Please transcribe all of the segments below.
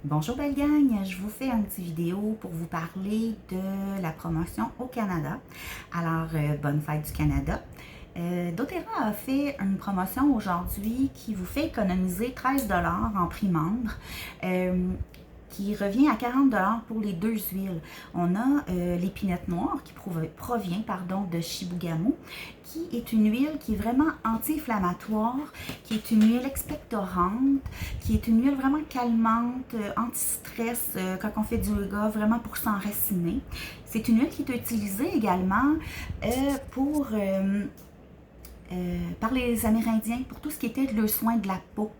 Bonjour belle gang, je vous fais une petite vidéo pour vous parler de la promotion au Canada. Alors, bonne fête du Canada. doTERRA a fait une promotion aujourd'hui qui vous fait économiser 13 en prix membre. Qui revient à 40 pour les deux huiles. On a l'épinette noire qui provient de Chibougamau, qui est une huile qui est vraiment anti-inflammatoire, qui est une huile expectorante, qui est une huile vraiment calmante, anti-stress quand on fait du yoga, vraiment pour s'enraciner. C'est une huile qui est utilisée également par les Amérindiens pour tout ce qui était le soin de la peau.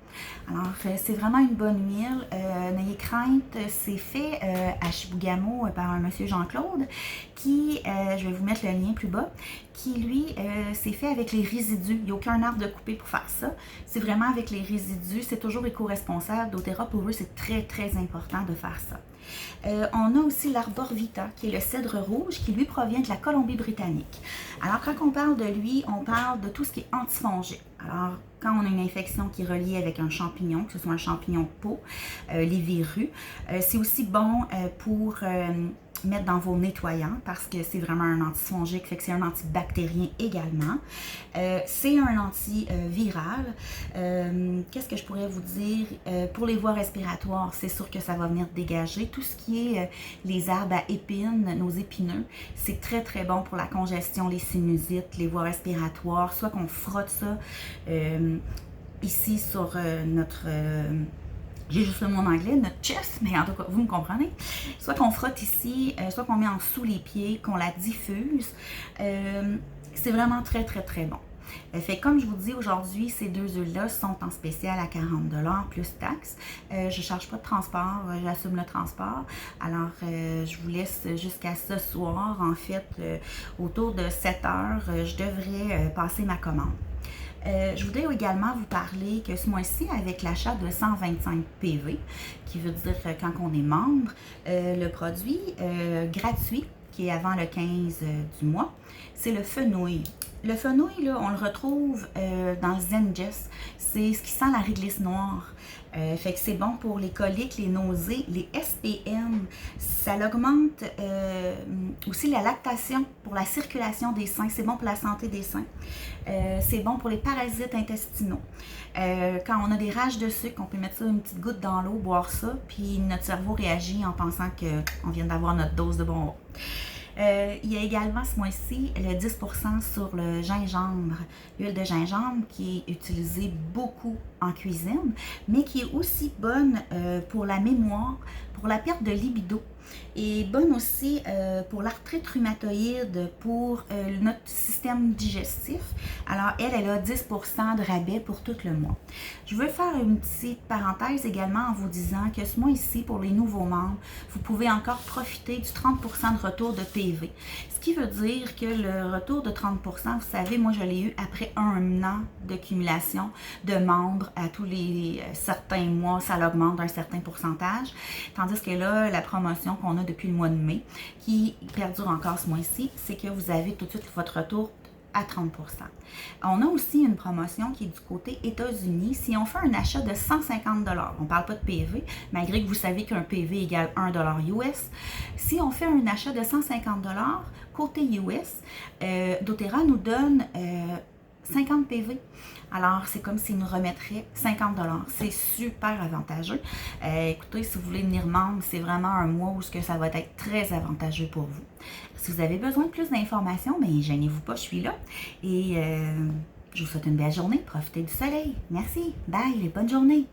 Alors, c'est vraiment une bonne huile. N'ayez crainte, c'est fait à Chibougamau par un monsieur Jean-Claude qui, je vais vous mettre le lien plus bas, qui lui, c'est fait avec les résidus. Il n'y a aucun arbre de couper pour faire ça. C'est vraiment avec les résidus. C'est toujours éco-responsable. doTERRA, pour eux, c'est très, très important de faire ça. On a aussi l'Arbor Vita, qui est le cèdre rouge, qui lui provient de la Colombie-Britannique. Alors, quand on parle de lui, on parle de tout ce qui est antifongique. Alors, quand on a une infection qui est reliée avec un champignon, que ce soit un champignon de peau, les verrues, c'est aussi bon pour mettre dans vos nettoyants parce que c'est vraiment un antifongique, fait que c'est un antibactérien également. C'est un antiviral. Qu'est-ce que je pourrais vous dire? Pour les voies respiratoires, c'est sûr que ça va venir dégager. Tout ce qui est les arbres à épines, nos épineux, c'est très très bon pour la congestion, les sinusites, les voies respiratoires. Soit qu'on frotte ça ici sur notre... j'ai juste le mot en anglais, notre chest, mais en tout cas, vous me comprenez. Soit qu'on frotte ici, soit qu'on met en dessous les pieds, qu'on la diffuse. C'est vraiment très, très, très bon. Fait comme je vous dis aujourd'hui, ces deux huiles-là sont en spécial à 40 plus taxes. Je ne charge pas de transport, j'assume le transport. Alors, je vous laisse jusqu'à ce soir. En fait, autour de 7 heures, je devrais passer ma commande. Je voudrais également vous parler que ce mois-ci, avec l'achat de 125 PV, qui veut dire quand on est membre, le produit gratuit, qui est avant le 15 du mois, c'est le fenouil. Le fenouil, là, on le retrouve dans le Zengest. C'est ce qui sent la réglisse noire. Fait que c'est bon pour les coliques, les nausées, les SPM. Ça augmente aussi la lactation pour la circulation des seins. C'est bon pour la santé des seins. C'est bon pour les parasites intestinaux. Quand on a des rages de sucre, on peut mettre ça une petite goutte dans l'eau, boire ça, puis notre cerveau réagit en pensant qu'on vient d'avoir notre dose de bonbons. Il y a également ce mois-ci le 10% sur le gingembre, l'huile de gingembre qui est utilisée beaucoup en cuisine, mais qui est aussi bonne pour la mémoire, pour la perte de libido et bonne aussi pour l'arthrite rhumatoïde, pour notre système digestif. Alors, elle a 10% de rabais pour tout le mois. Je veux faire une petite parenthèse également en vous disant que ce mois-ci, pour les nouveaux membres, vous pouvez encore profiter du 30% de retour de PV. Ce qui veut dire que le retour de 30%, vous savez, moi je l'ai eu après un an de cumulation de membres à tous les certains mois, ça l'augmente d'un certain pourcentage. Tandis que là, la promotion qu'on a depuis le mois de mai, qui perdure encore ce mois-ci, c'est que vous avez tout de suite votre retour à 30%. On a aussi une promotion qui est du côté États-Unis. Si on fait un achat de 150 on ne parle pas de PV, malgré que vous savez qu'un PV égale 1 US. Si on fait un achat de 150 côté US, doTERRA nous donne 50 PV. Alors, c'est comme s'il nous remettrait 50 C'est super avantageux. Écoutez, si vous voulez venir membre, c'est vraiment un mois où ça va être très avantageux pour vous. Si vous avez besoin de plus d'informations, bien, gênez-vous pas, je suis là. Et je vous souhaite une belle journée. Profitez du soleil. Merci. Bye et bonne journée.